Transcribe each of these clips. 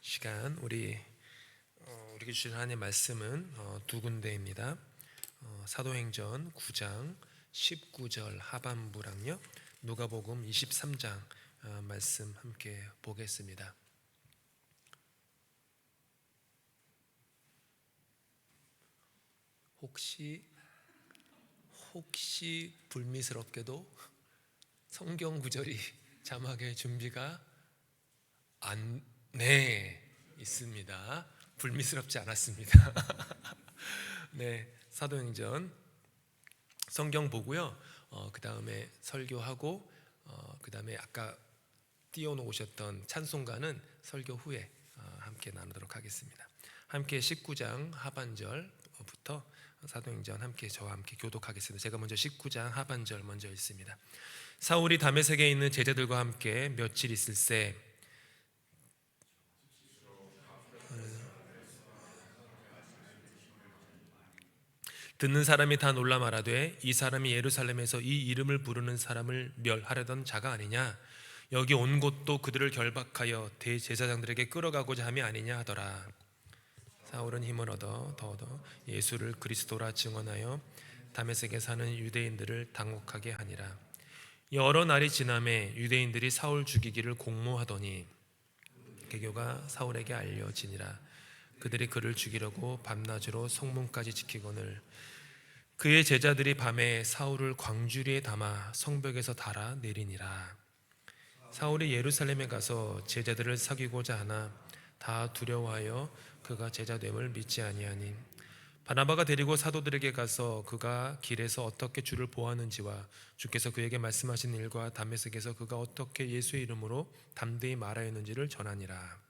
시간 우리에게 주신 하나님의 말씀은 두 군데입니다. 사도행전 9장 19절 하반부랑요, 누가복음 23장 말씀 함께 보겠습니다. 혹시 불미스럽게도 성경 구절이 자막에 준비가 있습니다. 불미스럽지 않았습니다. 네, 사도행전 성경 보고요. 그 다음에 설교하고 그 다음에 아까 띄워놓으셨던 찬송가는 설교 후에 함께 나누도록 하겠습니다. 함께 19장 하반절부터 사도행전 저와 함께 교독하겠습니다. 제가 먼저 19장 하반절 먼저 읽습니다. 사울이 다메섹에 있는 제자들과 함께 며칠 있을새 듣는 사람이 다 놀라 말하되, 이 사람이 예루살렘에서 이 이름을 부르는 사람을 멸하려던 자가 아니냐? 여기 온 곳도 그들을 결박하여 대제사장들에게 끌어가고자 함이 아니냐 하더라. 사울은 힘을 얻어 예수를 그리스도라 증언하여 다메섹에 사는 유대인들을 당혹하게 하니라. 여러 날이 지남에 유대인들이 사울 죽이기를 공모하더니 개교가 사울에게 알려지니라. 그들이 그를 죽이려고 밤낮으로 성문까지 지키거늘 그의 제자들이 밤에 사울을 광주리에 담아 성벽에서 달아 내리니라. 사울이 예루살렘에 가서 제자들을 사귀고자 하나 다 두려워하여 그가 제자됨을 믿지 아니하니, 바나바가 데리고 사도들에게 가서 그가 길에서 어떻게 주를 보았는지와 주께서 그에게 말씀하신 일과 다메섹에서 그가 어떻게 예수의 이름으로 담대히 말하였는지를 전하니라.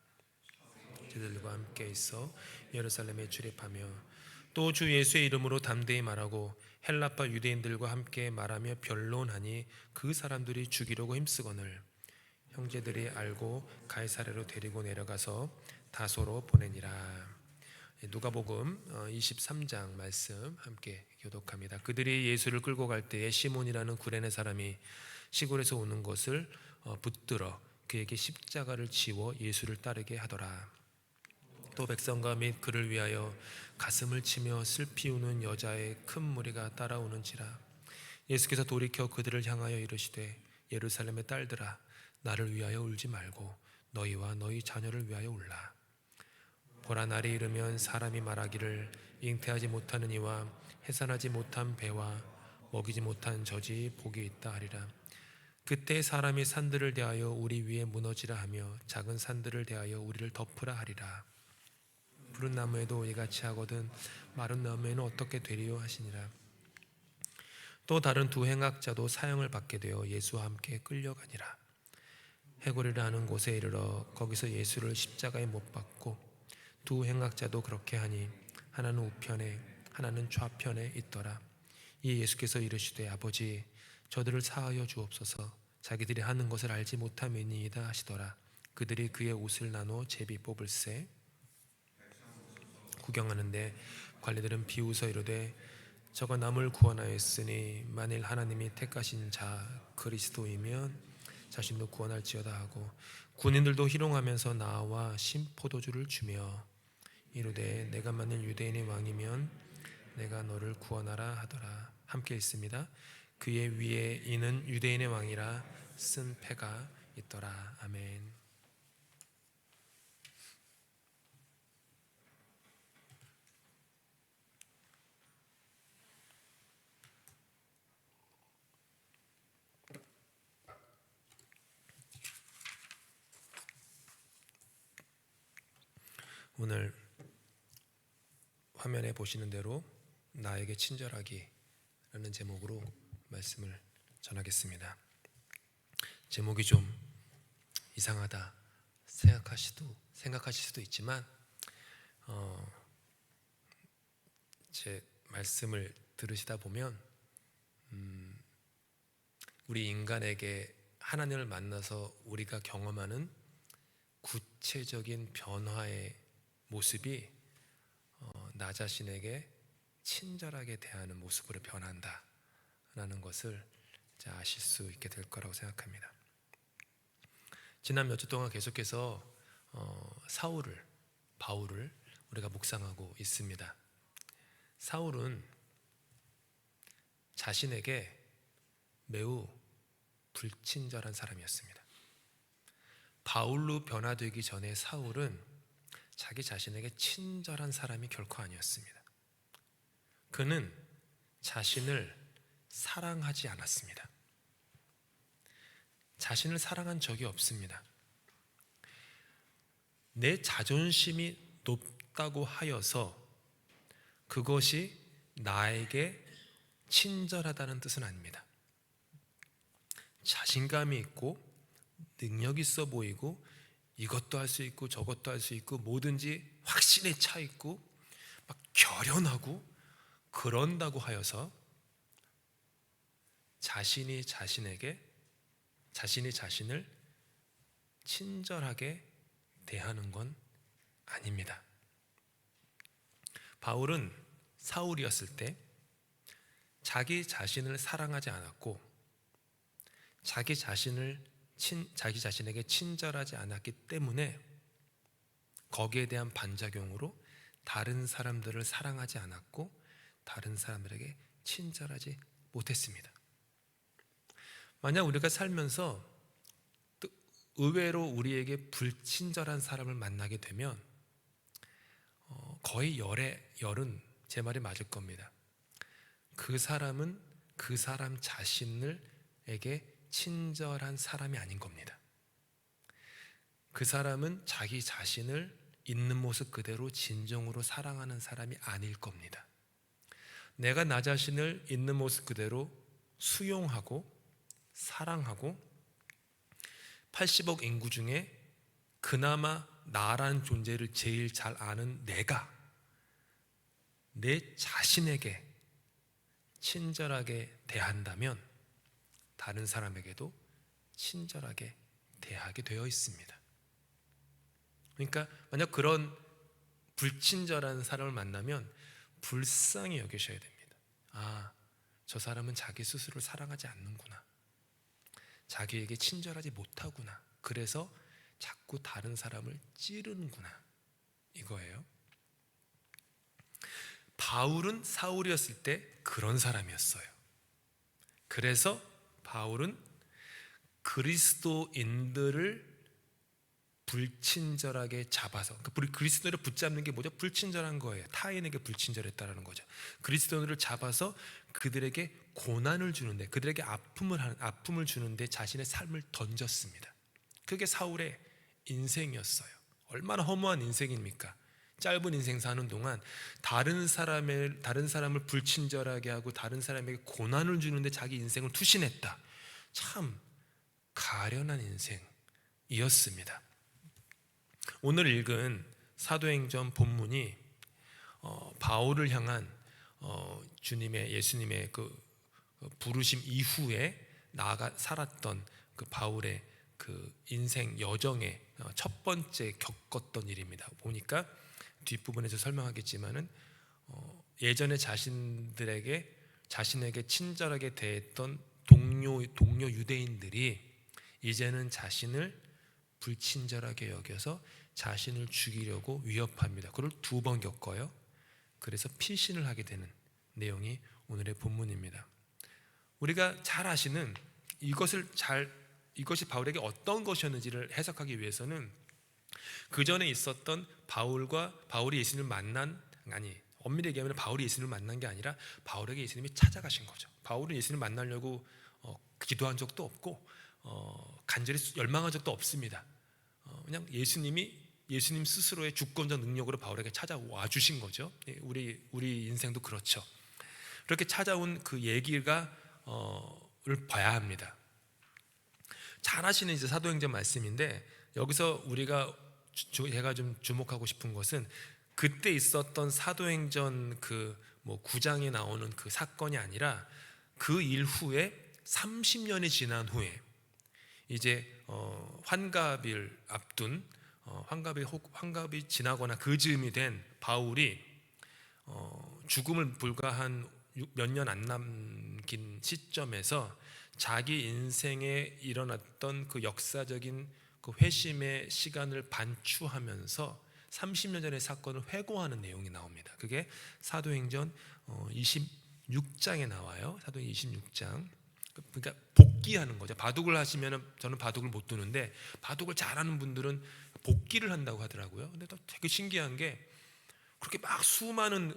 제자들과 함께 있어 예루살렘에 출입하며 또 주 예수의 이름으로 담대히 말하고 헬라파 유대인들과 함께 말하며 변론하니 그 사람들이 죽이려고 힘쓰거늘 형제들이 알고 가이사랴로 데리고 내려가서 다소로 보내니라. 누가복음 23장 말씀 함께 교독합니다. 그들이 예수를 끌고 갈 때에 시몬이라는 구레네 사람이 시골에서 오는 것을 붙들어 그에게 십자가를 지워 예수를 따르게 하더라. 또 백성과 및 그를 위하여 가슴을 치며 슬피 우는 여자의 큰 무리가 따라오는지라. 예수께서 돌이켜 그들을 향하여 이르시되, 예루살렘의 딸들아, 나를 위하여 울지 말고 너희와 너희 자녀를 위하여 울라. 보라, 날이 이르면 사람이 말하기를 잉태하지 못하는 이와 해산하지 못한 배와 먹이지 못한 젖이 복이 있다 하리라. 그때 사람이 산들을 대하여 우리 위에 무너지라 하며 작은 산들을 대하여 우리를 덮으라 하리라. 푸른 나무에도 이같이 하거든 마른 나무에는 어떻게 되리요 하시니라. 또 다른 두 행악자도 사형을 받게 되어 예수와 함께 끌려가니라. 해골이라 하는 곳에 이르러 거기서 예수를 십자가에 못 박고 두 행악자도 그렇게 하니 하나는 우편에 하나는 좌편에 있더라. 이 예수께서 이르시되, 아버지, 저들을 사하여 주옵소서. 자기들이 하는 것을 알지 못함이니이다 하시더라. 그들이 그의 옷을 나눠 제비 뽑을새 구경하는데 관리들은 비웃어 이르되, 저가 남을 구원하였으니 만일 하나님이 택하신 자 그리스도이면 자신도 구원할지어다 하고, 군인들도 희롱하면서 나와 신포도주를 주며 이르되, 내가 만일 유대인의 왕이면 내가 너를 구원하라 하더라. 함께 읽습니다. 그의 위에 이는 유대인의 왕이라 쓴 패가 있더라. 아멘. 오늘 화면에 보시는 대로 나에게 친절하기라는 제목으로 말씀을 전하겠습니다. 제목이 좀 이상하다 생각하실 수도 있지만 제 말씀을 들으시다 보면 우리 인간에게 하나님을 만나서 우리가 경험하는 구체적인 변화의 모습이 나 자신에게 친절하게 대하는 모습으로 변한다라는 것을 아실 수 있게 될 거라고 생각합니다. 지난 몇 주 동안 계속해서 바울을 우리가 묵상하고 있습니다. 사울은 자신에게 매우 불친절한 사람이었습니다. 바울로 변화되기 전에 사울은 자기 자신에게 친절한 사람이 결코 아니었습니다. 그는 자신을 사랑하지 않았습니다. 자신을 사랑한 적이 없습니다. 내 자존심이 높다고 하여서 그것이 나에게 친절하다는 뜻은 아닙니다. 자신감이 있고 능력 있어 보이고 이것도 할 수 있고 저것도 할 수 있고 뭐든지 확신에 차 있고 막 결연하고 그런다고 하여서 자신이 자신을 친절하게 대하는 건 아닙니다. 바울은 사울이었을 때 자기 자신을 사랑하지 않았고 자기 자신에게 친절하지 않았기 때문에 거기에 대한 반작용으로 다른 사람들을 사랑하지 않았고 다른 사람들에게 친절하지 못했습니다. 만약 우리가 살면서 의외로 우리에게 불친절한 사람을 만나게 되면 거의 열은 제 말이 맞을 겁니다. 그 사람은 그 사람 자신에게 친절한 사람이 아닌 겁니다. 그 사람은 자기 자신을 있는 모습 그대로 진정으로 사랑하는 사람이 아닐 겁니다. 내가 나 자신을 있는 모습 그대로 수용하고 사랑하고 80억 인구 중에 그나마 나라는 존재를 제일 잘 아는 내가 내 자신에게 친절하게 대한다면 다른 사람에게도 친절하게 대하게 되어 있습니다. 그러니까 만약 그런 불친절한 사람을 만나면 불쌍히 여기셔야 됩니다. 아, 저 사람은 자기 스스로를 사랑하지 않는구나. 자기에게 친절하지 못하구나. 그래서 자꾸 다른 사람을 찌르는구나. 이거예요. 바울은 사울이었을 때 그런 사람이었어요. 그래서 바울은 그리스도인들을 불친절하게 잡아서, 그리스도인을 붙잡는 게 뭐죠? 불친절한 거예요. 타인에게 불친절했다라는 거죠. 그리스도인을 잡아서 그들에게 고난을 주는데, 그들에게 아픔을 주는데 자신의 삶을 던졌습니다. 그게 사울의 인생이었어요. 얼마나 허무한 인생입니까? 짧은 인생 사는 동안 다른 사람을 불친절하게 하고 다른 사람에게 고난을 주는데 자기 인생을 투신했다. 참 가련한 인생이었습니다. 오늘 읽은 사도행전 본문이 바울을 향한 예수님의 그 부르심 이후에 나아가 살았던 그 바울의 그 인생 여정의 첫 번째 겪었던 일입니다. 보니까 뒷부분에서 설명하겠지만은 예전에 자신에게 친절하게 대했던 동료 유대인들이 이제는 자신을 불친절하게 여겨서 자신을 죽이려고 위협합니다. 그걸 2번 겪어요. 그래서 피신을 하게 되는 내용이 오늘의 본문입니다. 우리가 잘 아시는 이것이 바울에게 어떤 것이었는지를 해석하기 위해서는 그 전에 있었던 바울이 예수님을 엄밀히 얘기하면 바울이 예수님을 만난 게 아니라 바울에게 예수님이 찾아가신 거죠. 바울은 예수님을 만나려고 기도한 적도 없고 간절히 열망한 적도 없습니다. 그냥 예수님 스스로의 주권적 능력으로 바울에게 찾아와 주신 거죠. 우리 인생도 그렇죠. 그렇게 찾아온 그 얘기를 봐야 합니다. 잘 아시는 이제 사도행전 말씀인데 여기서 제가 좀 주목하고 싶은 것은 그때 있었던 사도행전 9장에 나오는 그 사건이 아니라 그 일 후에 30년이 지난 후에 이제 환갑을 앞둔 환갑이 지나거나 그 즈음이 된 바울이 죽음을 불과 한 몇 년 안 남긴 시점에서 자기 인생에 일어났던 그 역사적인 그 회심의 시간을 반추하면서 30년 전의 사건을 회고하는 내용이 나옵니다. 그게 사도행전 26장에 나와요. 사도행전 26장. 그러니까 복귀하는 거죠. 바둑을 하시면은, 저는 바둑을 못 두는데 바둑을 잘하는 분들은 복귀를 한다고 하더라고요. 근데 또 되게 신기한 게, 그렇게 막 수많은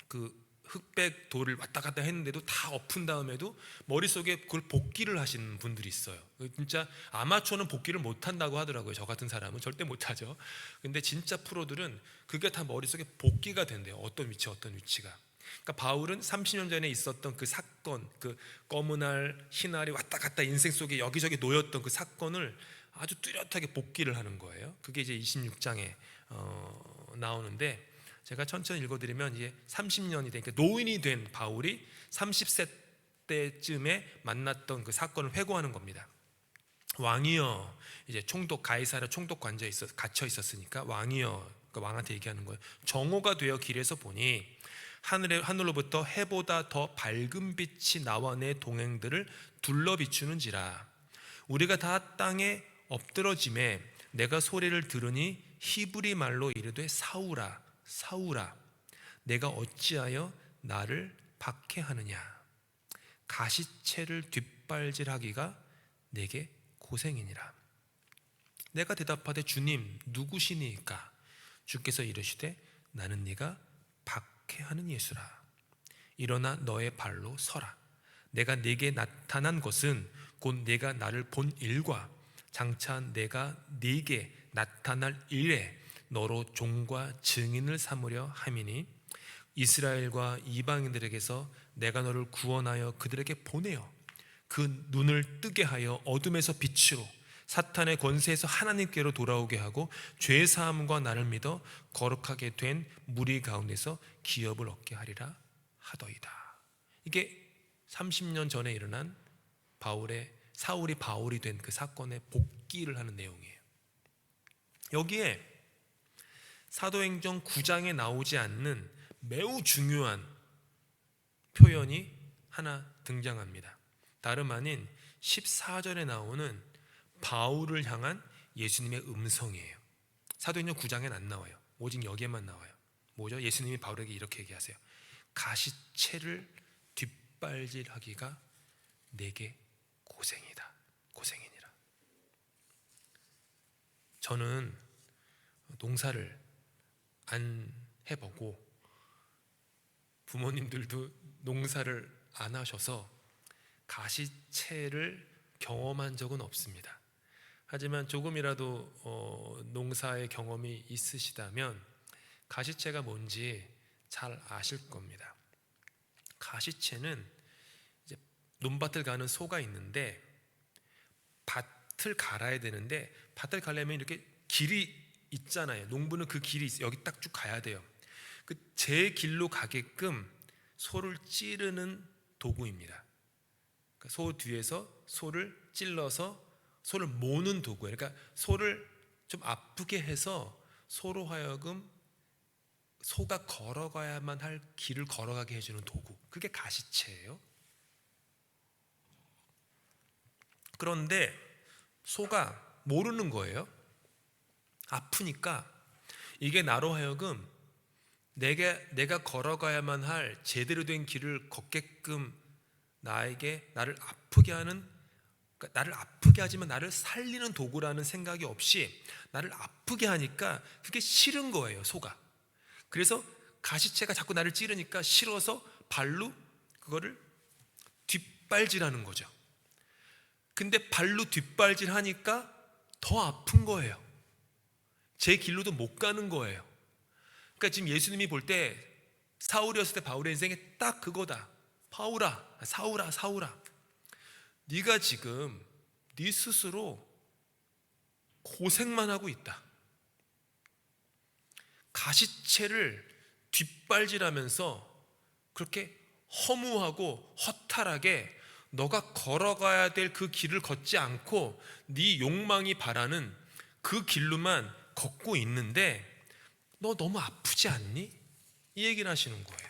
그 흑백 돌을 왔다 갔다 했는데도 다 엎은 다음에도 머릿속에 그걸 복기를 하시는 분들이 있어요. 진짜 아마추어는 복기를 못 한다고 하더라고요. 저 같은 사람은 절대 못 하죠. 근데 진짜 프로들은 그게 다 머릿속에 복기가 된대요. 어떤 위치가. 그러니까 바울은 30년 전에 있었던 그 사건, 그 검은 알, 흰 알이 왔다 갔다 인생 속에 여기저기 놓였던 그 사건을 아주 뚜렷하게 복기를 하는 거예요. 그게 이제 26장에 나오는데, 제가 천천히 읽어드리면, 이제 30년이 되니까 노인이 된 바울이 30세 때쯤에 만났던 그 사건을 회고하는 겁니다. 왕이여, 이제 총독, 가이사랴 총독 관저에 갇혀 있었으니까 왕이여, 그 왕한테 얘기하는 거예요. 정오가 되어 길에서 보니 하늘로부터 해보다 더 밝은 빛이 나와 내 동행들을 둘러 비추는지라. 우리가 다 땅에 엎드러짐에 내가 소리를 들으니 히브리 말로 이르되 사울아 사울아 내가 어찌하여 나를 박해하느냐. 가시채를 뒷발질하기가 내게 고생이니라. 내가 대답하되 주님 누구시니까? 주께서 이르시되 나는 네가 박해하는 예수라. 일어나 너의 발로 서라. 내가 네게 나타난 것은 곧 네가 나를 본 일과 장차 내가 네게 나타날 일에 너로 종과 증인을 삼으려 함이니, 이스라엘과 이방인들에게서 내가 너를 구원하여 그들에게 보내어 그 눈을 뜨게 하여 어둠에서 빛으로 사탄의 권세에서 하나님께로 돌아오게 하고 죄 사함과 나를 믿어 거룩하게 된 무리 가운데서 기업을 얻게 하리라 하더이다. 이게 30년 전에 일어난 사울이 바울이 된 그 사건의 복기를 하는 내용이에요. 여기에 사도행전 9장에 나오지 않는 매우 중요한 표현이 하나 등장합니다. 다름 아닌 14절에 나오는 바울을 향한 예수님의 음성이에요. 사도행전 9장엔 안 나와요. 오직 여기에만 나와요. 뭐죠? 예수님이 바울에게 이렇게 얘기하세요. 가시채를 뒷발질하기가 내게 고생이니라. 저는 농사를 안 해보고 부모님들도 농사를 안 하셔서 가시채를 경험한 적은 없습니다. 하지만 조금이라도 농사의 경험이 있으시다면 가시채가 뭔지 잘 아실 겁니다. 가시채는 이제 논밭을 가는 소가 있는데, 밭을 갈아야 되는데 밭을 가려면 이렇게 길이 있잖아요. 농부는 그 길이 여기 딱 쭉 가야 돼요. 그 제 길로 가게끔 소를 찌르는 도구입니다. 그러니까 소 뒤에서 소를 찔러서 소를 모는 도구예요. 그러니까 소를 좀 아프게 해서 소로 하여금 소가 걸어가야만 할 길을 걸어가게 해주는 도구, 그게 가시채예요. 그런데 소가 모르는 거예요. 아프니까 이게 나로 하여금 내가 걸어가야만 할 제대로 된 길을 걷게끔 나를 아프게 하는, 그러니까 나를 아프게 하지만 나를 살리는 도구라는 생각이 없이 나를 아프게 하니까 그게 싫은 거예요, 소가. 그래서 가시채가 자꾸 나를 찌르니까 싫어서 발로 그거를 뒷발질하는 거죠. 근데 발로 뒷발질하니까 더 아픈 거예요. 제 길로도 못 가는 거예요. 그러니까 지금 예수님이 볼 때 사울이었을 때 바울의 인생에 딱 그거다. 사울아 네가 지금 네 스스로 고생만 하고 있다. 가시채를 뒷발질하면서 그렇게 허무하고 허탈하게 너가 걸어가야 될 그 길을 걷지 않고 네 욕망이 바라는 그 길로만 걷고 있는데 너 너무 아프지 않니? 이 얘기를 하시는 거예요.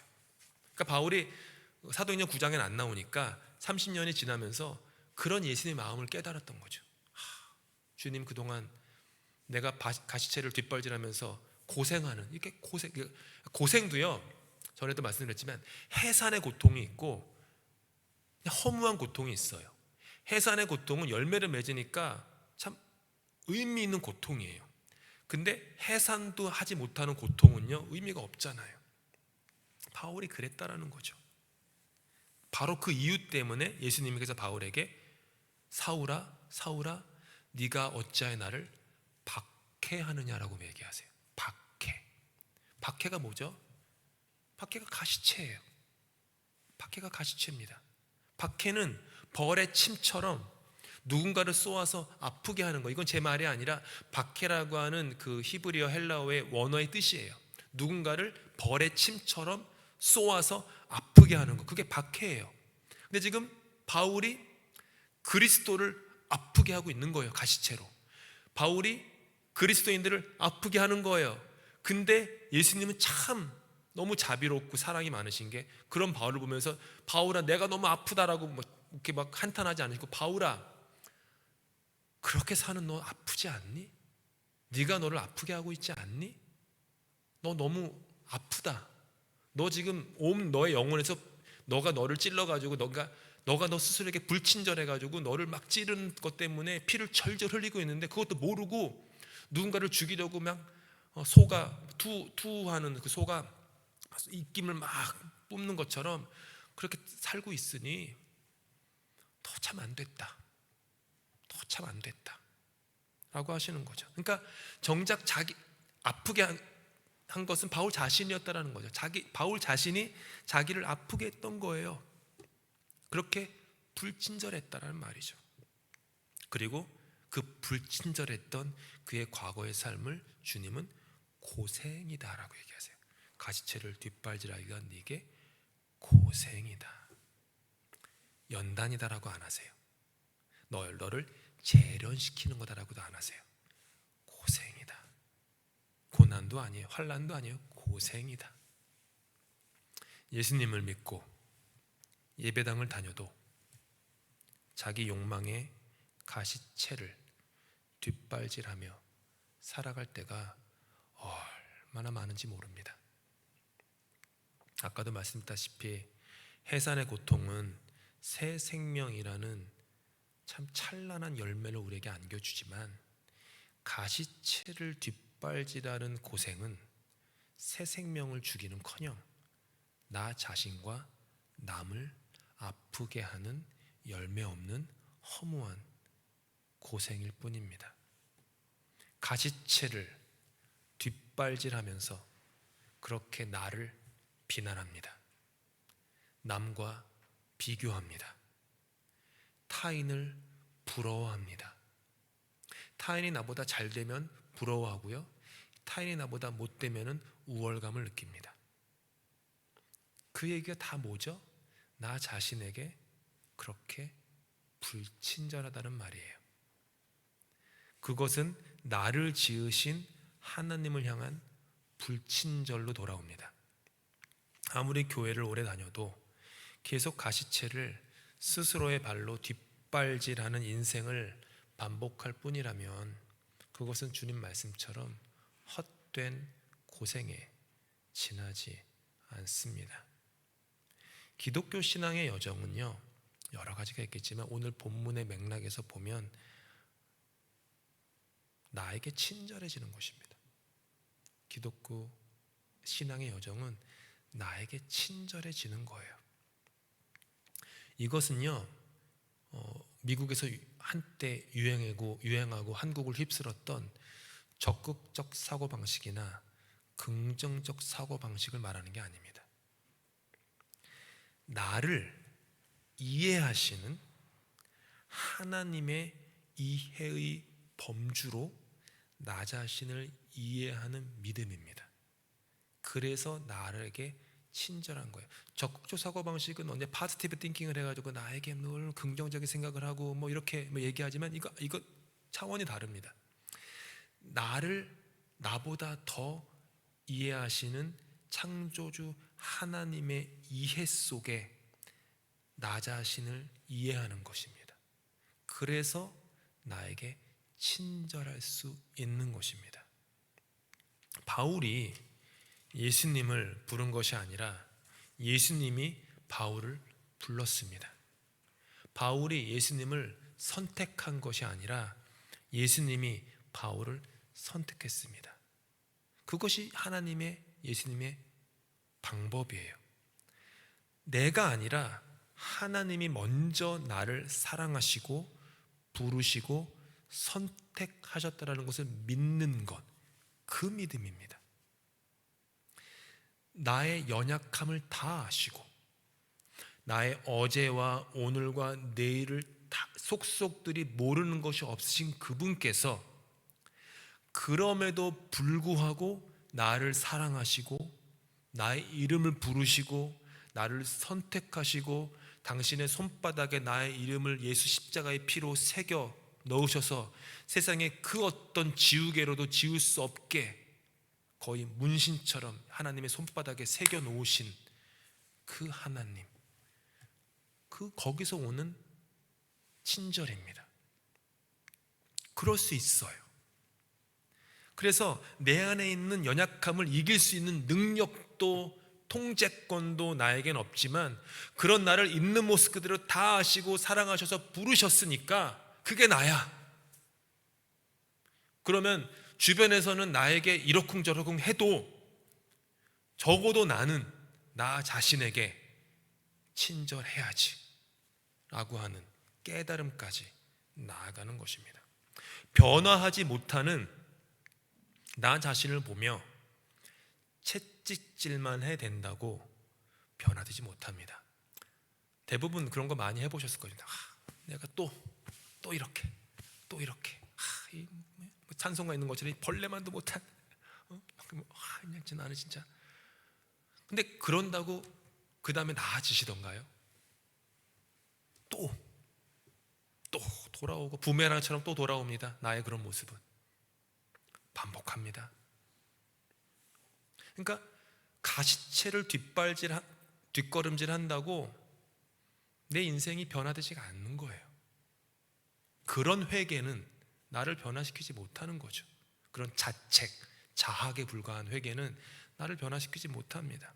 그러니까 바울이 사도행전 9장에는 안 나오니까 30년이 지나면서 그런 예수님의 마음을 깨달았던 거죠. 주님 그동안 내가 가시체를 뒷발질하면서 고생하는 이렇게 고생도요, 전에도 말씀드렸지만 해산의 고통이 있고 허무한 고통이 있어요. 해산의 고통은 열매를 맺으니까 참 의미 있는 고통이에요. 근데 해산도 하지 못하는 고통은요, 의미가 없잖아요. 바울이 그랬다라는 거죠. 바로 그 이유 때문에 예수님께서 바울에게 사울아 사울아 네가 어찌하여 나를 박해하느냐라고 얘기하세요. 박해가 뭐죠? 박해가 가시체예요. 박해가 가시체입니다. 박해는 벌의 침처럼 누군가를 쏘아서 아프게 하는 거. 이건 제 말이 아니라 박해라고 하는 그 히브리어 헬라어의 원어의 뜻이에요. 누군가를 벌의 침처럼 쏘아서 아프게 하는 거. 그게 박해예요. 근데 지금 바울이 그리스도를 아프게 하고 있는 거예요. 가시체로. 바울이 그리스도인들을 아프게 하는 거예요. 근데 예수님은 참 너무 자비롭고 사랑이 많으신 게 그런 바울을 보면서 바울아 내가 너무 아프다라고 이렇게 막 한탄하지 않으시고 바울아 그렇게 사는 너 아프지 않니? 네가 너를 아프게 하고 있지 않니? 너 너무 아프다. 너 지금 온 너의 영혼에서 너가 너를 찔러가지고 너가 너 스스로에게 불친절해가지고 너를 막 찌르는 것 때문에 피를 철절 흘리고 있는데 그것도 모르고 누군가를 죽이려고 막 소가 투하는 그 소가 입김을 막 뿜는 것처럼 그렇게 살고 있으니 더 참 안 됐다. 더 참 안 됐다. 라고 하시는 거죠. 그러니까 정작 자기 아프게 한 것은 바울 자신이었다라는 거죠. 바울 자신이 자기를 아프게 했던 거예요. 그렇게 불친절했다라는 말이죠. 그리고 그 불친절했던 그의 과거의 삶을 주님은 고생이다라고 얘기하세요. 가시체를 뒷발질하기가 네게 고생이다. 연단이다라고 안 하세요. 너를 재련시키는 거다라고도 안 하세요. 고생이다. 고난도 아니에요. 환난도 아니에요. 고생이다. 예수님을 믿고 예배당을 다녀도 자기 욕망의 가시체를 뒷발질하며 살아갈 때가 얼마나 많은지 모릅니다. 아까도 말씀드렸다시피 해산의 고통은 새 생명이라는 참 찬란한 열매를 우리에게 안겨주지만 가시체를 뒷발질하는 고생은 새 생명을 주기는커녕 나 자신과 남을 아프게 하는 열매 없는 허무한 고생일 뿐입니다. 가시체를 뒷발질하면서 그렇게 나를 비난합니다. 남과 비교합니다. 타인을 부러워합니다. 타인이 나보다 잘 되면 부러워하고요. 타인이 나보다 못 되면 우월감을 느낍니다. 그 얘기가 다 뭐죠? 나 자신에게 그렇게 불친절하다는 말이에요. 그것은 나를 지으신 하나님을 향한 불친절로 돌아옵니다. 아무리 교회를 오래 다녀도 계속 가시체를 스스로의 발로 뒷발질하는 인생을 반복할 뿐이라면 그것은 주님 말씀처럼 헛된 고생에 지나지 않습니다. 기독교 신앙의 여정은요, 여러 가지가 있겠지만 오늘 본문의 맥락에서 보면 나에게 친절해지는 것입니다. 기독교 신앙의 여정은 나에게 친절해지는 거예요. 이것은요, 미국에서 한때 유행하고 한국을 휩쓸었던 적극적 사고방식이나 긍정적 사고방식을 말하는 게 아닙니다. 나를 이해하시는 하나님의 이해의 범주로 나 자신을 이해하는 믿음입니다. 그래서 나에게 친절한 거예요. 적극적 사고방식은 언제 파지티브 띵킹을 해가지고 나에게 늘 긍정적인 생각을 하고 이렇게 얘기하지만 이거 차원이 다릅니다. 나를 나보다 더 이해하시는 창조주 하나님의 이해 속에 나 자신을 이해하는 것입니다. 그래서 나에게 친절할 수 있는 것입니다. 바울이 예수님을 부른 것이 아니라 예수님이 바울을 불렀습니다. 바울이 예수님을 선택한 것이 아니라 예수님이 바울을 선택했습니다. 그것이 예수님의 방법이에요. 내가 아니라 하나님이 먼저 나를 사랑하시고 부르시고 선택하셨다는 것을 믿는 것, 그 믿음입니다. 나의 연약함을 다 아시고 나의 어제와 오늘과 내일을 다 속속들이 모르는 것이 없으신 그분께서 그럼에도 불구하고 나를 사랑하시고 나의 이름을 부르시고 나를 선택하시고 당신의 손바닥에 나의 이름을 예수 십자가의 피로 새겨 넣으셔서 세상에 그 어떤 지우개로도 지울 수 없게 거의 문신처럼 하나님의 손바닥에 새겨 놓으신 그 하나님, 거기서 오는 친절입니다. 그럴 수 있어요. 그래서 내 안에 있는 연약함을 이길 수 있는 능력도 통제권도 나에겐 없지만 그런 나를 있는 모습 그대로 다 아시고 사랑하셔서 부르셨으니까 그게 나야. 그러면 주변에서는 나에게 이러쿵저러쿵 해도 적어도 나는 나 자신에게 친절해야지 라고 하는 깨달음까지 나아가는 것입니다. 변화하지 못하는 나 자신을 보며 채찍질만 해댄다고 변화되지 못합니다. 대부분 그런 거 많이 해보셨을 거예요. 내가 또 이렇게 찬송가 있는 것처럼 벌레만도 못한 그냥 나는 진짜. 근데 그런다고 그 다음에 나아지시던가요? 또 돌아오고 부메랑처럼 또 돌아옵니다. 나의 그런 모습은 반복합니다. 그러니까 가시채를 뒷걸음질 한다고 내 인생이 변화되지가 않는 거예요. 그런 회개는 나를 변화시키지 못하는 거죠. 그런 자책, 자학에 불과한 회개는 나를 변화시키지 못합니다.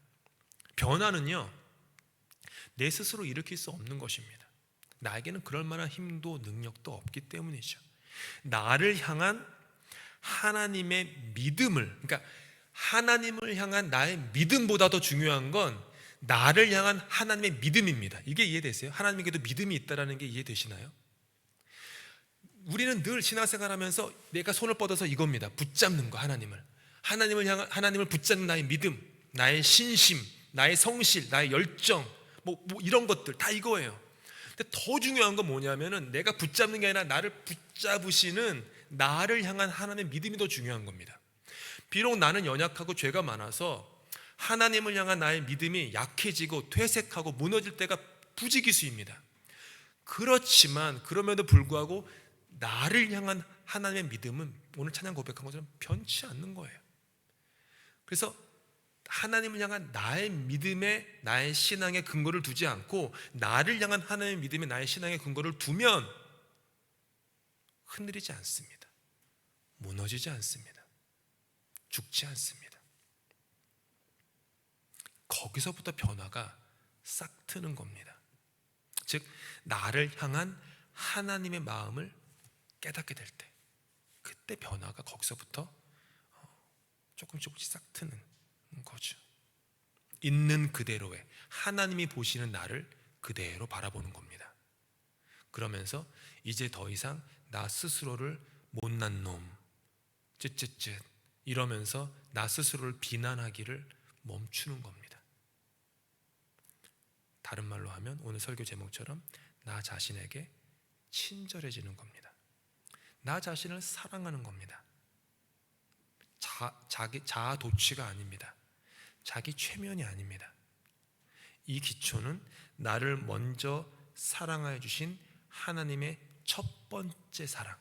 변화는요, 내 스스로 일으킬 수 없는 것입니다. 나에게는 그럴 만한 힘도 능력도 없기 때문이죠. 나를 향한 하나님의 믿음을, 그러니까 하나님을 향한 나의 믿음보다 더 중요한 건 나를 향한 하나님의 믿음입니다. 이게 이해되세요? 하나님에게도 믿음이 있다는 게 이해되시나요? 우리는 늘 신앙생활하면서 내가 손을 뻗어서 이겁니다. 붙잡는 거, 하나님을 붙잡는 나의 믿음, 나의 신심, 나의 성실, 나의 열정, 뭐 이런 것들 다 이거예요. 근데 더 중요한 건 뭐냐면은 내가 붙잡는 게 아니라 나를 붙잡으시는 나를 향한 하나님의 믿음이 더 중요한 겁니다. 비록 나는 연약하고 죄가 많아서 하나님을 향한 나의 믿음이 약해지고 퇴색하고 무너질 때가 부지기수입니다. 그렇지만 그럼에도 불구하고 나를 향한 하나님의 믿음은 오늘 찬양 고백한 것처럼 변치 않는 거예요. 그래서 하나님을 향한 나의 믿음에 나의 신앙의 근거를 두지 않고 나를 향한 하나님의 믿음에 나의 신앙의 근거를 두면 흔들리지 않습니다. 무너지지 않습니다. 죽지 않습니다. 거기서부터 변화가 싹 트는 겁니다. 즉 나를 향한 하나님의 마음을 깨닫게 될 때, 그때 변화가 거기서부터 조금씩 싹 트는 거죠. 있는 그대로의 하나님이 보시는 나를 그대로 바라보는 겁니다. 그러면서 이제 더 이상 나 스스로를 못난 놈, 쯧쯧쯧 이러면서 나 스스로를 비난하기를 멈추는 겁니다. 다른 말로 하면 오늘 설교 제목처럼 나 자신에게 친절해지는 겁니다. 나 자신을 사랑하는 겁니다. 자아 도취가 아닙니다. 자기 최면이 아닙니다. 이 기초는 나를 먼저 사랑하여 주신 하나님의 첫 번째 사랑,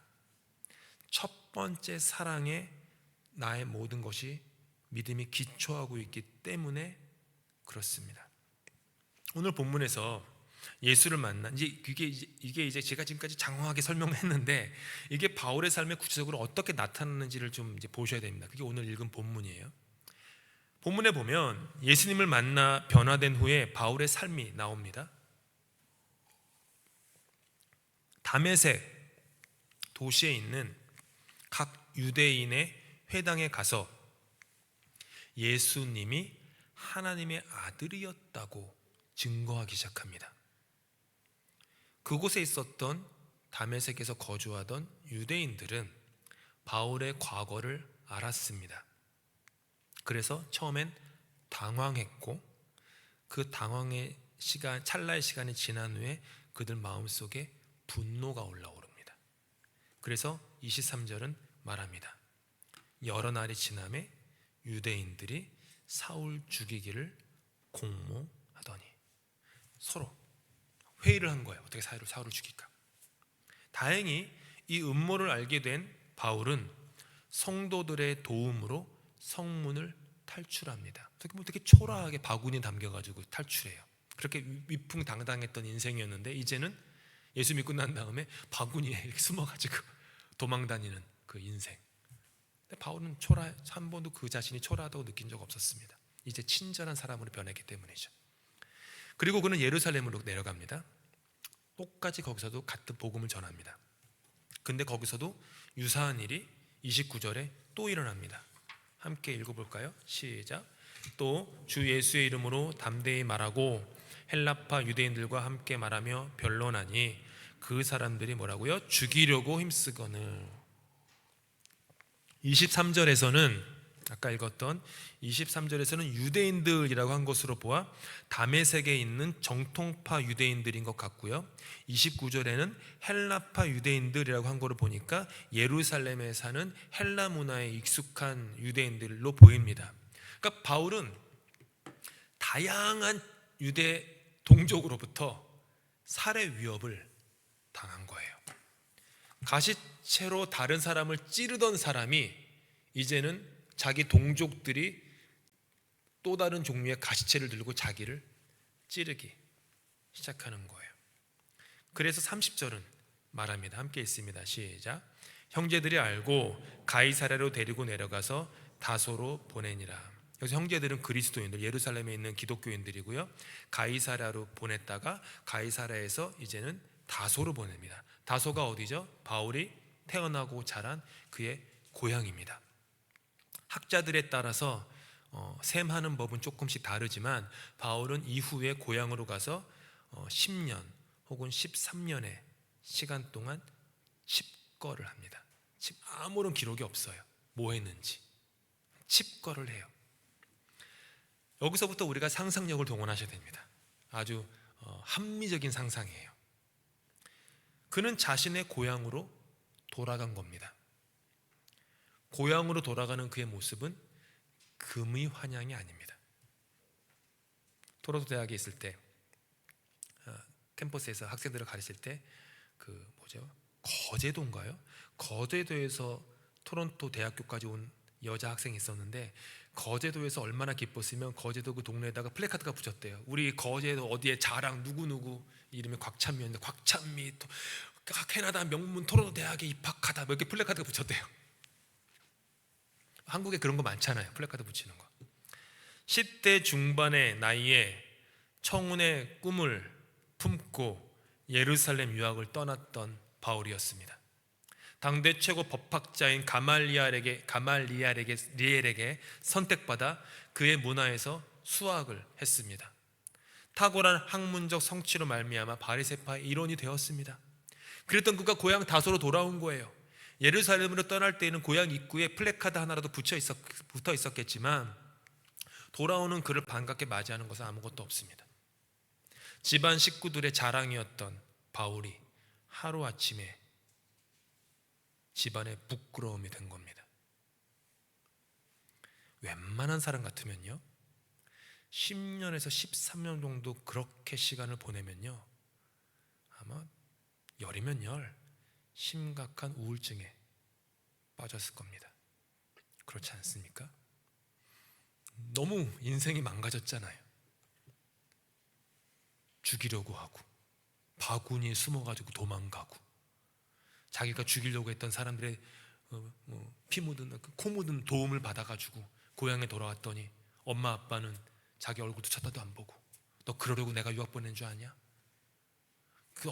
첫 번째 사랑에 나의 모든 것이 믿음이 기초하고 있기 때문에 그렇습니다. 오늘 본문에서 예수를 만난 이게 이제 제가 지금까지 장황하게 설명했는데 이게 바울의 삶에 구체적으로 어떻게 나타나는지를 좀 이제 보셔야 됩니다. 그게 오늘 읽은 본문이에요. 본문에 보면 예수님을 만나 변화된 후에 바울의 삶이 나옵니다. 다메섹 도시에 있는 각 유대인의 회당에 가서 예수님이 하나님의 아들이었다고 증거하기 시작합니다. 그곳에 있었던 다메섹에서 거주하던 유대인들은 바울의 과거를 알았습니다. 그래서 처음엔 당황했고 그 당황의 시간, 찰나의 시간이 지난 후에 그들 마음속에 분노가 올라오릅니다. 그래서 23절은 말합니다. 여러 날이 지남에 유대인들이 사울 죽이기를 공모하더니 서로 회의를 한 거예요. 어떻게 사울을 죽일까? 다행히 이 음모를 알게 된 바울은 성도들의 도움으로 성문을 탈출합니다. 되게 초라하게 바구니에 담겨가지고 탈출해요. 그렇게 위풍당당했던 인생이었는데 이제는 예수 믿고 난 다음에 바구니에 이렇게 숨어가지고 도망다니는 그 인생. 근데 바울은 한 번도 그 자신이 초라하다고 느낀 적 없었습니다. 이제 친절한 사람으로 변했기 때문이죠. 그리고 그는 예루살렘으로 내려갑니다. 똑같이 거기서도 같은 복음을 전합니다. 근데 거기서도 유사한 일이 29절에 또 일어납니다. 함께 읽어볼까요? 시작. 또 주 예수의 이름으로 담대히 말하고 헬라파 유대인들과 함께 말하며 변론하니 그 사람들이 뭐라고요? 죽이려고 힘쓰거늘. 23절에서는 아까 읽었던 23절에서는 유대인들이라고 한 것으로 보아 다메섹에 있는 정통파 유대인들인 것 같고요. 29절에는 헬라파 유대인들이라고 한 거를 보니까 예루살렘에 사는 헬라 문화에 익숙한 유대인들로 보입니다. 그러니까 바울은 다양한 유대 동족으로부터 살해 위협을 당한 거예요. 가시채로 다른 사람을 찌르던 사람이 이제는 자기 동족들이 또 다른 종류의 가시채를 들고 자기를 찌르기 시작하는 거예요. 그래서 30절은 말합니다. 함께 읽습니다. 시작. 형제들이 알고 가이사랴로 데리고 내려가서 다소로 보내니라. 여기서 형제들은 그리스도인들, 예루살렘에 있는 기독교인들이고요. 가이사랴로 보냈다가 가이사랴에서 이제는 다소로 보냅니다. 다소가 어디죠? 바울이 태어나고 자란 그의 고향입니다. 학자들에 따라서 셈하는 법은 조금씩 다르지만 바울은 이후에 고향으로 가서 10년 혹은 13년의 시간 동안 칩거를 합니다. 아무런 기록이 없어요. 뭐 했는지. 칩거를 해요. 여기서부터 우리가 상상력을 동원하셔야 됩니다. 아주 합리적인 상상이에요. 그는 자신의 고향으로 돌아간 겁니다. 고향으로 돌아가는 그의 모습은 금의 환영이 아닙니다. 토론토 대학에 있을 때 캠퍼스에서 학생들을 가르칠 때 거제도인가요? 거제도에서 토론토 대학교까지 온 여자 학생이 있었는데 거제도에서 얼마나 기뻤으면 거제도 그 동네에다가 플래카드가 붙였대요. 우리 거제도 어디에 자랑 누구누구 이름이 곽찬미였는데 곽찬미 캐나다 명문 토론토 대학에 입학하다 몇 개 플래카드가 붙였대요. 한국에 그런 거 많잖아요. 플래카드 붙이는 거. 10대 중반의 나이에 청운의 꿈을 품고 예루살렘 유학을 떠났던 바울이었습니다. 당대 최고 법학자인 가말리엘에게 선택받아 그의 문화에서 수학을 했습니다. 탁월한 학문적 성취로 말미암아 바리새파의 일원이 되었습니다. 그랬던 그가 고향 다소로 돌아온 거예요. 예루살렘으로 떠날 때에는 고향 입구에 플래카드 하나라도 붙어 있었겠지만 돌아오는 그를 반갑게 맞이하는 것은 아무것도 없습니다. 집안 식구들의 자랑이었던 바울이 하루아침에 집안의 부끄러움이 된 겁니다. 웬만한 사람 같으면요 10년에서 13년 정도 그렇게 시간을 보내면요 아마 열이면 열 심각한 우울증에 빠졌을 겁니다. 그렇지 않습니까? 너무 인생이 망가졌잖아요. 죽이려고 하고 바구니에 숨어가지고 도망가고, 자기가 죽이려고 했던 사람들의 피 묻은 코 묻은 도움을 받아가지고 고향에 돌아왔더니 엄마 아빠는 자기 얼굴도 쳐다도 안 보고, 너 그러려고 내가 유학 보낸 줄 아냐? 그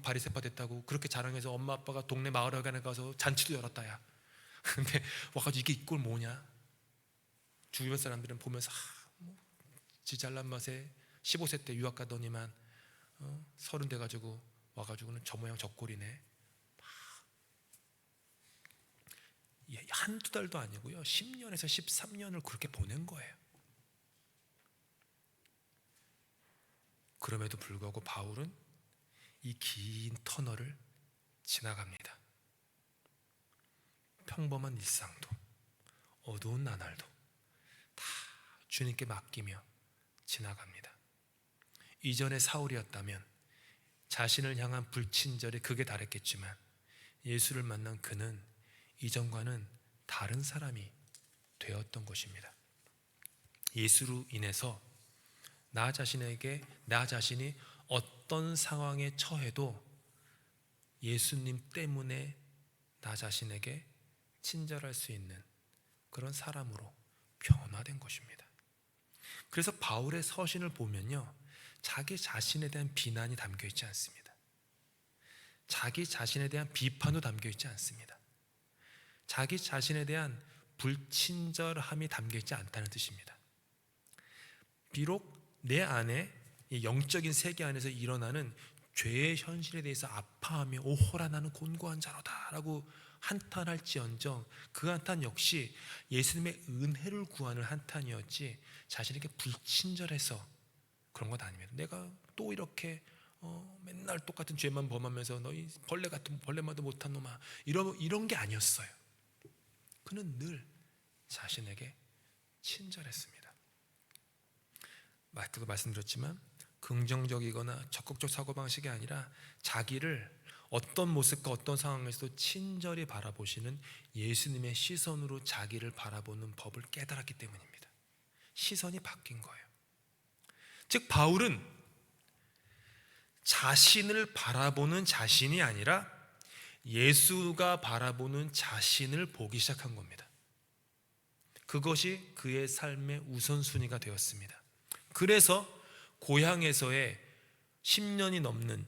바리새파 됐다고 그렇게 자랑해서 엄마 아빠가 동네 마을회관에 가서 잔치도 열었다 야. 근데 와가지고 이게 이꼴 뭐냐? 주변 사람들은 보면서 지 잘난 맛에 15세 때 유학 가더니만 30 돼가지고 와가지고는 저 모양 저 꼴이네. 한두 달도 아니고요, 10년에서 13년을 그렇게 보낸 거예요. 그럼에도 불구하고 바울은 이 긴 터널을 지나갑니다. 평범한 일상도 어두운 나날도 다 주님께 맡기며 지나갑니다. 이전에 사울이었다면 자신을 향한 불친절에 극에 달했겠지만, 예수를 만난 그는 이전과는 다른 사람이 되었던 것입니다. 예수로 인해서 나 자신이 어떤 상황에 처해도 예수님 때문에 나 자신에게 친절할 수 있는 그런 사람으로 변화된 것입니다. 그래서 바울의 서신을 보면요, 자기 자신에 대한 비난이 담겨 있지 않습니다. 자기 자신에 대한 비판도 담겨 있지 않습니다. 자기 자신에 대한 불친절함이 담겨 있지 않다는 뜻입니다. 비록 내 안에, 이 영적인 세계 안에서 일어나는 죄의 현실에 대해서 아파하며 오호라 나는 곤고한 자로다 라고 한탄할지언정, 그 한탄 역시 예수님의 은혜를 구하는 한탄이었지 자신에게 불친절해서 그런 것 아닙니다. 내가 또 이렇게 맨날 똑같은 죄만 범하면서 너희 벌레 같은 벌레마도 못한 놈아, 이런 게 아니었어요. 그는 늘 자신에게 친절했습니다. 말씀드렸지만 긍정적이거나 적극적 사고방식이 아니라 자기를 어떤 모습과 어떤 상황에서도 친절히 바라보시는 예수님의 시선으로 자기를 바라보는 법을 깨달았기 때문입니다. 시선이 바뀐 거예요. 즉 바울은 자신을 바라보는 자신이 아니라 예수가 바라보는 자신을 보기 시작한 겁니다. 그것이 그의 삶의 우선순위가 되었습니다. 그래서 고향에서의 10년이 넘는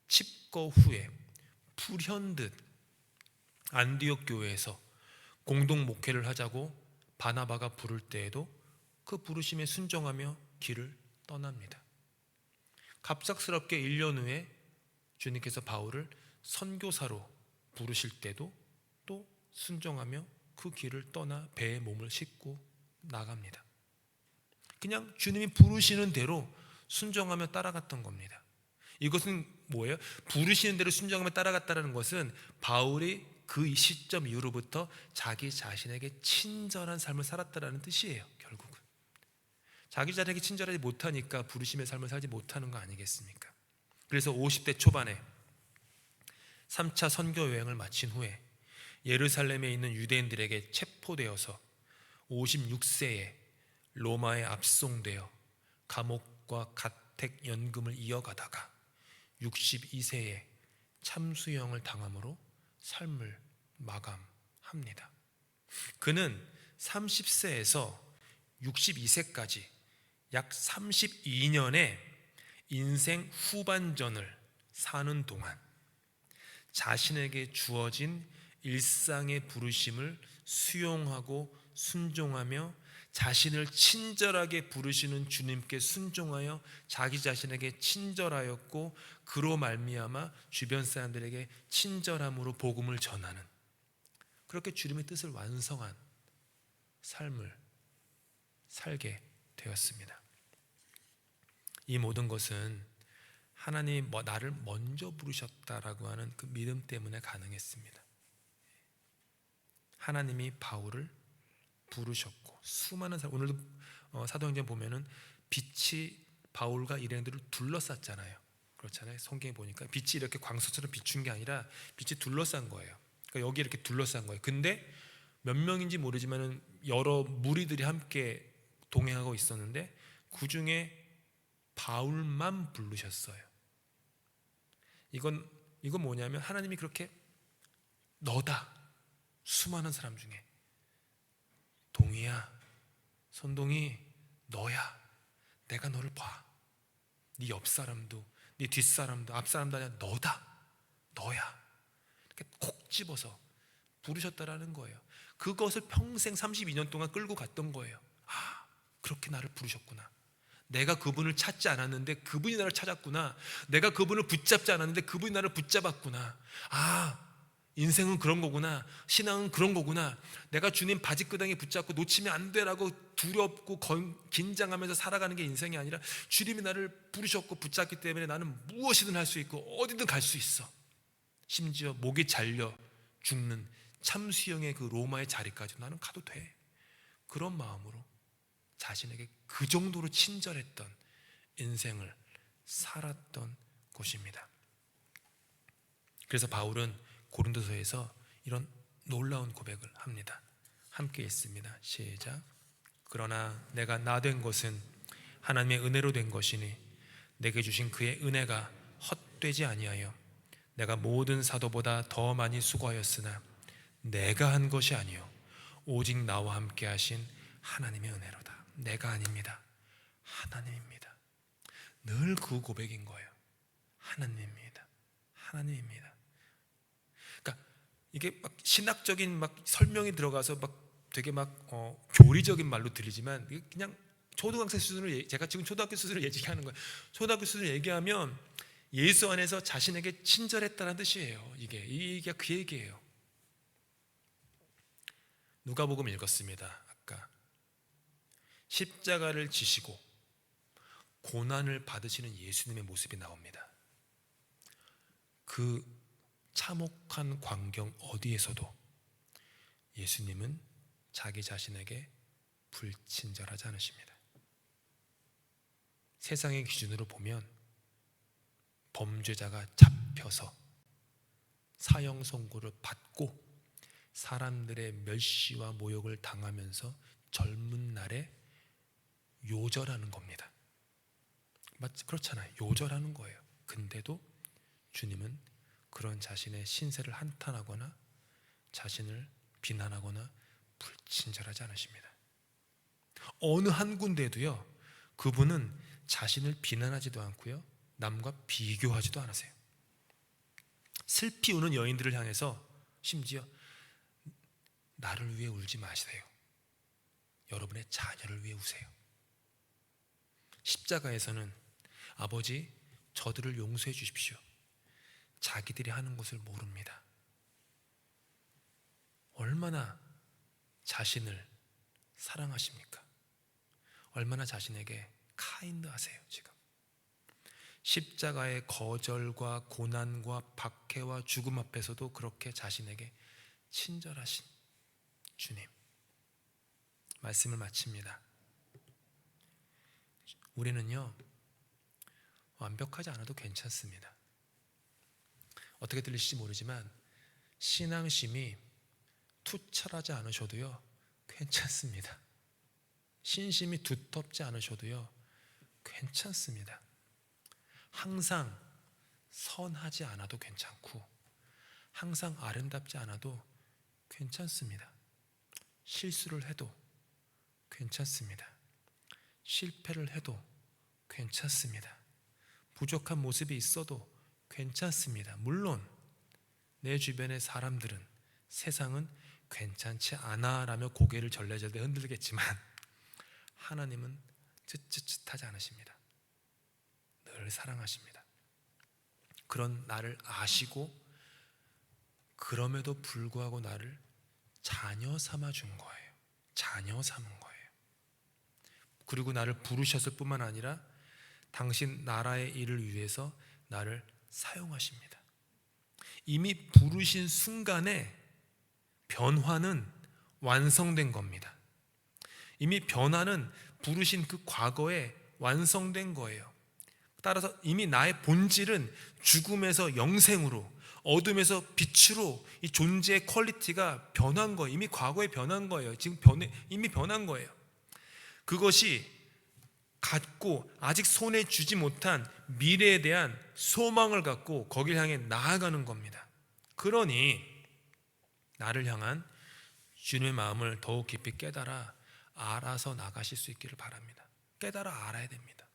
칩거 후에 불현듯 안디옥 교회에서 공동 목회를 하자고 바나바가 부를 때에도 그 부르심에 순종하며 길을 떠납니다. 갑작스럽게 1년 후에 주님께서 바울을 선교사로 부르실 때도 또 순종하며 그 길을 떠나 배에 몸을 싣고 나갑니다. 그냥 주님이 부르시는 대로 순종하며 따라갔던 겁니다. 이것은 뭐예요? 부르시는 대로 순종하며 따라갔다는 것은 바울이 그 시점 이후로부터 자기 자신에게 친절한 삶을 살았다는 뜻이에요. 결국은 자기 자신에게 친절하지 못하니까 부르심의 삶을 살지 못하는 거 아니겠습니까? 그래서 50대 초반에 3차 선교 여행을 마친 후에 예루살렘에 있는 유대인들에게 체포되어서 56세에 로마에 압송되어 감옥과 가택 연금을 이어가다가 62세에 참수형을 당함으로 삶을 마감합니다. 그는 30세에서 62세까지 약 32년의 인생 후반전을 사는 동안 자신에게 주어진 일상의 부르심을 수용하고 순종하며 자신을 친절하게 부르시는 주님께 순종하여 자기 자신에게 친절하였고, 그로 말미암아 주변 사람들에게 친절함으로 복음을 전하는, 그렇게 주님의 뜻을 완성한 삶을 살게 되었습니다. 이 모든 것은 하나님이 나를 먼저 부르셨다라고 하는 그 믿음 때문에 가능했습니다. 하나님이 바울을 부르셨고, 수많은 사람, 오늘도 사도행전 보면은 빛이 바울과 일행들을 둘러쌌잖아요. 그렇잖아요. 성경에 보니까 빛이 이렇게 광석처럼 비춘 게 아니라 빛이 둘러싼 거예요. 그러니까 여기 이렇게 둘러싼 거예요. 근데 몇 명인지 모르지만은 여러 무리들이 함께 동행하고 있었는데 그 중에 바울만 부르셨어요. 이건 뭐냐면 하나님이 그렇게 너다, 수많은 사람 중에 동이야, 선동이 너야. 내가 너를 봐. 네 옆 사람도, 네 뒷 사람도, 앞 사람도 아니라 너야. 이렇게 콕 집어서 부르셨다라는 거예요. 그것을 평생 32년 동안 끌고 갔던 거예요. 그렇게 나를 부르셨구나. 내가 그분을 찾지 않았는데 그분이 나를 찾았구나. 내가 그분을 붙잡지 않았는데 그분이 나를 붙잡았구나. 인생은 그런 거구나. 신앙은 그런 거구나. 내가 주님 바지끄덩이 붙잡고 놓치면 안 되라고 두렵고 긴장하면서 살아가는 게 인생이 아니라 주님이 나를 부르셨고 붙잡기 때문에 나는 무엇이든 할 수 있고 어디든 갈 수 있어. 심지어 목이 잘려 죽는 참수형의 그 로마의 자리까지 나는 가도 돼. 그런 마음으로 자신에게 그 정도로 친절했던 인생을 살았던 곳입니다. 그래서 바울은 고린도서에서 이런 놀라운 고백을 합니다. 함께 읽습니다. 시작. 그러나 내가 나 된 것은 하나님의 은혜로 된 것이니 내게 주신 그의 은혜가 헛되지 아니하여 내가 모든 사도보다 더 많이 수고하였으나 내가 한 것이 아니요 오직 나와 함께 하신 하나님의 은혜로다. 내가 아닙니다. 하나님입니다. 늘 그 고백인 거예요. 하나님입니다. 하나님입니다. 그러니까 이게 막 신학적인 막 설명이 들어가서 막 되게 막 교리적인 말로 들리지만 그냥 초등학생 수준으로 제가 지금 초등학교 수준으로 얘기하는 거예요. 초등학교 수준으로 얘기하면 예수 안에서 자신에게 친절했다는 뜻이에요. 이게 그 얘기예요. 누가복음 읽었습니다. 아까 십자가를 지시고 고난을 받으시는 예수님의 모습이 나옵니다. 그 참혹한 광경 어디에서도 예수님은 자기 자신에게 불친절하지 않으십니다. 세상의 기준으로 보면 범죄자가 잡혀서 사형 선고를 받고 사람들의 멸시와 모욕을 당하면서 젊은 날에 요절하는 겁니다. 그렇잖아요. 요절하는 거예요. 근데도 주님은 그런 자신의 신세를 한탄하거나 자신을 비난하거나 불친절하지 않으십니다. 어느 한 군데에도요, 그분은 자신을 비난하지도 않고요, 남과 비교하지도 않으세요. 슬피 우는 여인들을 향해서 심지어 나를 위해 울지 마세요. 여러분의 자녀를 위해 우세요. 십자가에서는 아버지, 저들을 용서해 주십시오. 자기들이 하는 것을 모릅니다. 얼마나 자신을 사랑하십니까? 얼마나 자신에게 카인드하세요. 지금 십자가의 거절과 고난과 박해와 죽음 앞에서도 그렇게 자신에게 친절하신 주님. 말씀을 마칩니다. 우리는요, 완벽하지 않아도 괜찮습니다. 어떻게 들리실지 모르지만 신앙심이 투철하지 않으셔도요, 괜찮습니다. 신심이 두텁지 않으셔도요, 괜찮습니다. 항상 선하지 않아도 괜찮고 항상 아름답지 않아도 괜찮습니다. 실수를 해도 괜찮습니다. 실패를 해도 괜찮습니다. 부족한 모습이 있어도 괜찮습니다. 물론 내 주변의 사람들은, 세상은 괜찮지 않아 라며 고개를 절레절레 흔들겠지만 하나님은 쯧쯧쯧하지 않으십니다. 늘 사랑하십니다. 그런 나를 아시고 그럼에도 불구하고 나를 자녀 삼아 준 거예요. 자녀 삼은 거예요. 그리고 나를 부르셨을 뿐만 아니라 당신 나라의 일을 위해서 나를 사용하십니다. 이미 부르신 순간에 변화는 완성된 겁니다. 이미 변화는 부르신 그 과거에 완성된 거예요. 따라서 이미 나의 본질은 죽음에서 영생으로, 어둠에서 빛으로 이 존재의 퀄리티가 변한 거예요. 이미 과거에 변한 거예요. 지금 이미 변한 거예요. 그것이 갖고 아직 손에 쥐지 못한 미래에 대한 소망을 갖고 거기를 향해 나아가는 겁니다. 그러니 나를 향한 주님의 마음을 더욱 깊이 깨달아 알아서 나가실 수 있기를 바랍니다. 깨달아 알아야 됩니다.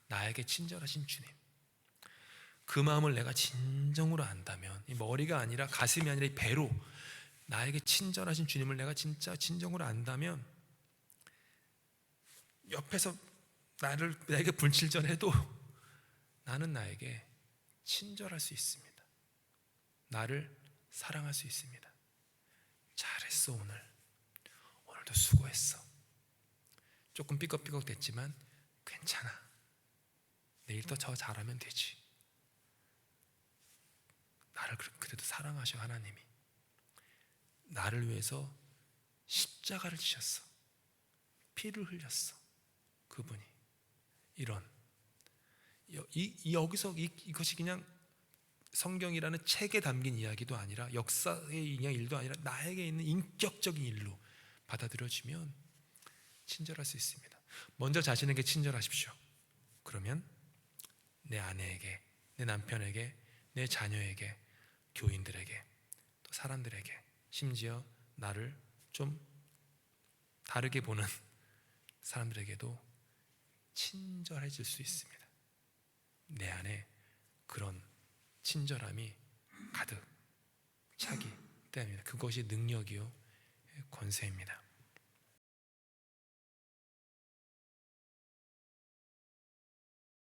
나에게 친절하신 주님, 그 마음을 내가 진정으로 안다면, 이 머리가 아니라 가슴이 아니라 이 배로 나에게 친절하신 주님을 내가 진짜 진정으로 안다면, 옆에서 나에게 불친절해도 나는 나에게 친절할 수 있습니다. 나를 사랑할 수 있습니다. 잘했어, 오늘도 수고했어. 조금 삐걱삐걱 됐지만 괜찮아. 내일 또 더 잘하면 되지. 나를 그래도 사랑하셔. 하나님이 나를 위해서 십자가를 지셨어. 피를 흘렸어. 그분이. 이런 여기서 이것이 그냥 성경이라는 책에 담긴 이야기도 아니라 역사의 일도 아니라 나에게 있는 인격적인 일로 받아들여지면 친절할 수 있습니다. 먼저 자신에게 친절하십시오. 그러면 내 아내에게, 내 남편에게, 내 자녀에게, 교인들에게, 또 사람들에게, 심지어 나를 좀 다르게 보는 사람들에게도 친절해질 수 있습니다. 내 안에 그런 친절함이 가득 차기 때문입니다. 그것이 능력이요 권세입니다.